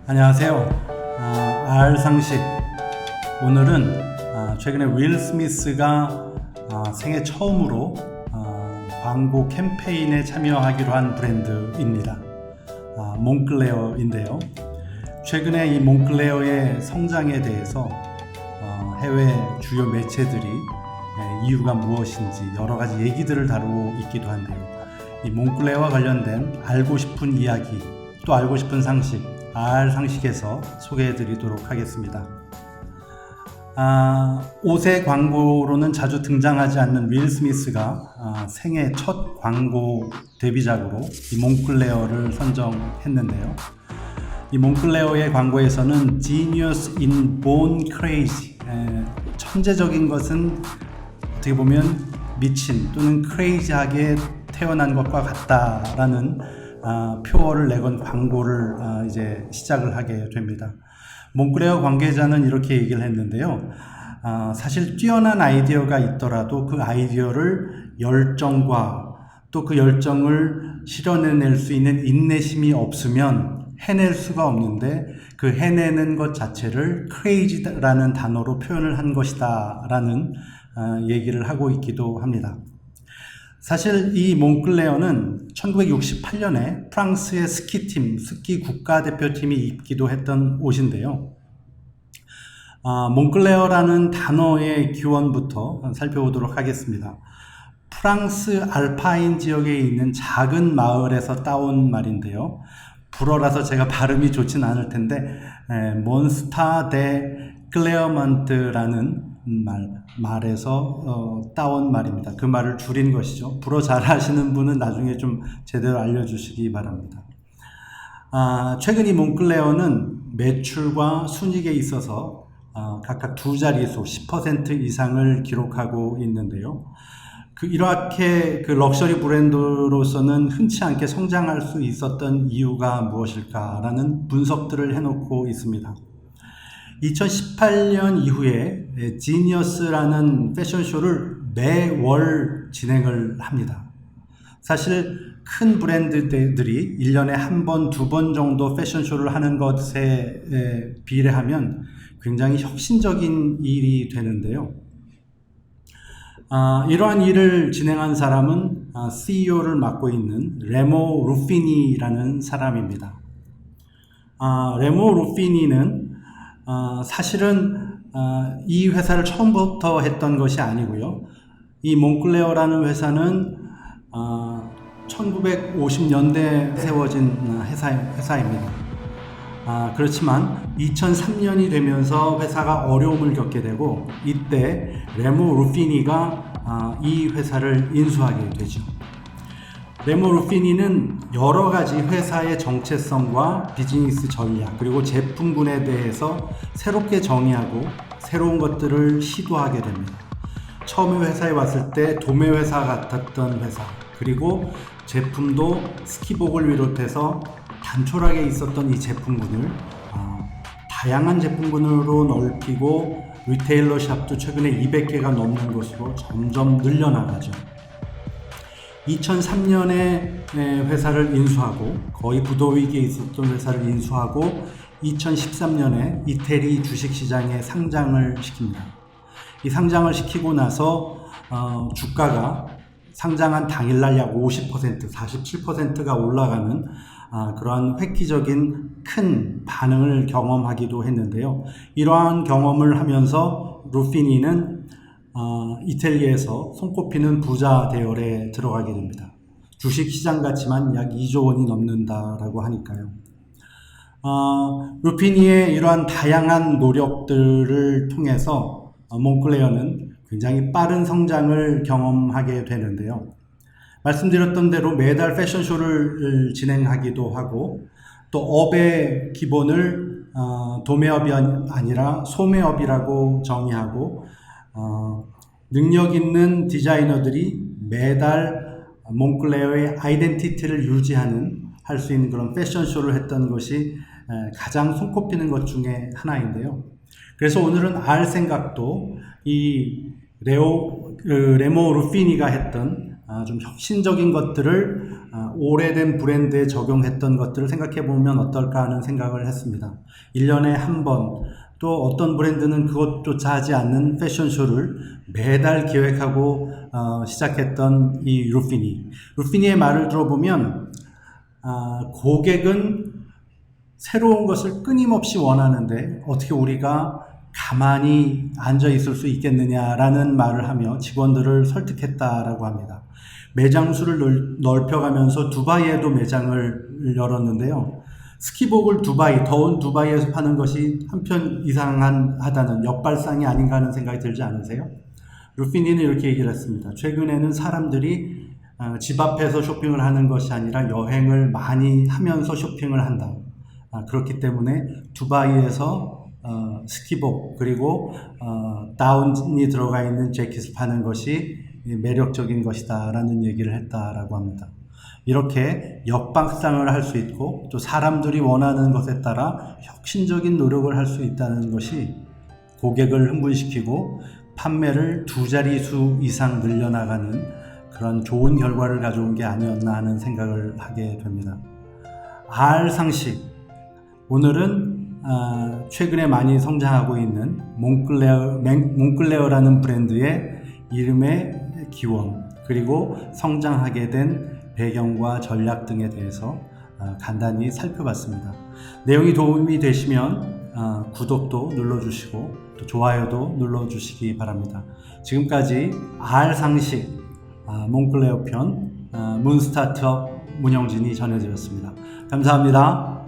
안녕하세요. R상식. 오늘은 최근에 윌 스미스가 생애 처음으로 광고 캠페인에 참여하기로 한 브랜드입니다. 몽클레어인데요. 최근에 이 몽클레어의 성장에 대해서 해외 주요 매체들이 이유가 무엇인지 여러 가지 얘기들을 다루고 있기도 한데요. 이 몽클레어와 관련된 알고 싶은 이야기, 또 알고 싶은 상식, R상식에서 소개해 드리도록 하겠습니다. 옷의 광고로는 자주 등장하지 않는 윌 스미스가 생애 첫 광고 데뷔작으로 이 몽클레어를 선정했는데요. 이 몽클레어의 광고에서는 Genius in Born Crazy, 천재적인 것은 어떻게 보면 미친 또는 crazy하게 태어난 것과 같다라는 표어를 내건 광고를 이제 시작을 하게 됩니다. 몽클레어 관계자는 이렇게 얘기를 했는데요. 사실 뛰어난 아이디어가 있더라도 그 아이디어를 열정과 또 그 열정을 실현해낼 수 있는 인내심이 없으면 해낼 수가 없는데, 그 해내는 것 자체를 crazy라는 단어로 표현을 한 것이다 라는 얘기를 하고 있기도 합니다. 사실 이 몽클레어는 1968년에 프랑스의 스키팀, 스키 국가대표팀이 입기도 했던 옷인데요. 몽클레어라는 단어의 기원부터 살펴보도록 하겠습니다. 프랑스 알파인 지역에 있는 작은 마을에서 따온 말인데요. 불어라서 제가 발음이 좋진 않을 텐데 몬스타 데 클레어먼트라는 말에서 따온 말입니다. 그 말을 줄인 것이죠. 불어 잘 하시는 분은 나중에 좀 제대로 알려주시기 바랍니다. 최근 이 몽클레어는 매출과 순이익에 있어서 각각 두 자릿수 10% 이상을 기록하고 있는데요. 이렇게 럭셔리 브랜드로서는 흔치 않게 성장할 수 있었던 이유가 무엇일까라는 분석들을 해놓고 있습니다. 2018년 이후에 지니어스라는 패션쇼를 매월 진행을 합니다. 사실 큰 브랜드들이 1년에 한 번, 두 번 정도 패션쇼를 하는 것에 비례하면 굉장히 혁신적인 일이 되는데요. 이러한 일을 진행한 사람은 CEO를 맡고 있는 레모 루피니라는 사람입니다. 레모 루피니는 사실은 이 회사를 처음부터 했던 것이 아니고요. 이 몽클레어라는 회사는 1950년대에 세워진 회사입니다. 그렇지만 2003년이 되면서 회사가 어려움을 겪게 되고, 이때 레모 루피니가 이 회사를 인수하게 되죠. 레모 루피니는 여러 가지 회사의 정체성과 비즈니스 전략, 그리고 제품군에 대해서 새롭게 정의하고 새로운 것들을 시도하게 됩니다. 처음에 회사에 왔을 때 도매회사 같았던 회사, 그리고 제품도 스키복을 비롯해서 단촐하게 있었던 이 제품군을 다양한 제품군으로 넓히고, 리테일러 샵도 최근에 200개가 넘는 것으로 점점 늘려나가죠. 2003년에 회사를 인수하고, 거의 부도위기에 있었던 회사를 인수하고 2013년에 이태리 주식시장에 상장을 시킵니다. 이 상장을 시키고 나서 주가가 상장한 당일날 약 50%, 47%가 올라가는 그러한 획기적인 큰 반응을 경험하기도 했는데요. 이러한 경험을 하면서 루피니는 이탈리아에서 손꼽히는 부자 대열에 들어가게 됩니다. 주식시장 가치만 약 2조 원이 넘는다라고 하니까요. 루피니의 이러한 다양한 노력들을 통해서 몽클레어는 굉장히 빠른 성장을 경험하게 되는데요. 말씀드렸던 대로 매달 패션쇼를 진행하기도 하고, 또 업의 기본을 도매업이 아니라 소매업이라고 정의하고, 능력 있는 디자이너들이 매달 몽클레어의 아이덴티티를 유지하는, 할 수 있는 그런 패션쇼를 했던 것이 가장 손꼽히는 것 중에 하나인데요. 그래서 오늘은 알 생각도 레모 루피니가 했던 좀 혁신적인 것들을 오래된 브랜드에 적용했던 것들을 생각해 보면 어떨까 하는 생각을 했습니다. 1년에 한 번, 또 어떤 브랜드는 그것조차 하지 않는 패션쇼를 매달 기획하고 시작했던 이 루피니. 루피니의 말을 들어보면 고객은 새로운 것을 끊임없이 원하는데 어떻게 우리가 가만히 앉아 있을 수 있겠느냐라는 말을 하며 직원들을 설득했다라고 합니다. 매장 수를 넓혀가면서 두바이에도 매장을 열었는데요. 스키복을 더운 두바이에서 파는 것이 한편 이상하다는 역발상이 아닌가 하는 생각이 들지 않으세요? 루피니는 이렇게 얘기를 했습니다. 최근에는 사람들이 집 앞에서 쇼핑을 하는 것이 아니라 여행을 많이 하면서 쇼핑을 한다. 그렇기 때문에 두바이에서 스키복 그리고 다운이 들어가 있는 재킷을 파는 것이 매력적인 것이다 라는 얘기를 했다라고 합니다. 이렇게 역박상을 할 수 있고 또 사람들이 원하는 것에 따라 혁신적인 노력을 할 수 있다는 것이 고객을 흥분시키고 판매를 2자릿수 이상 늘려나가는 그런 좋은 결과를 가져온 게 아니었나 하는 생각을 하게 됩니다. R 상식. 오늘은 최근에 많이 성장하고 있는 몽클레어라는 브랜드의 이름의 기원 그리고 성장하게 된 배경과 전략 등에 대해서 간단히 살펴봤습니다. 내용이 도움이 되시면 구독도 눌러주시고 또 좋아요도 눌러주시기 바랍니다. 지금까지 R 상식 몽클레어 편 문스타트업 문영진이 전해드렸습니다. 감사합니다.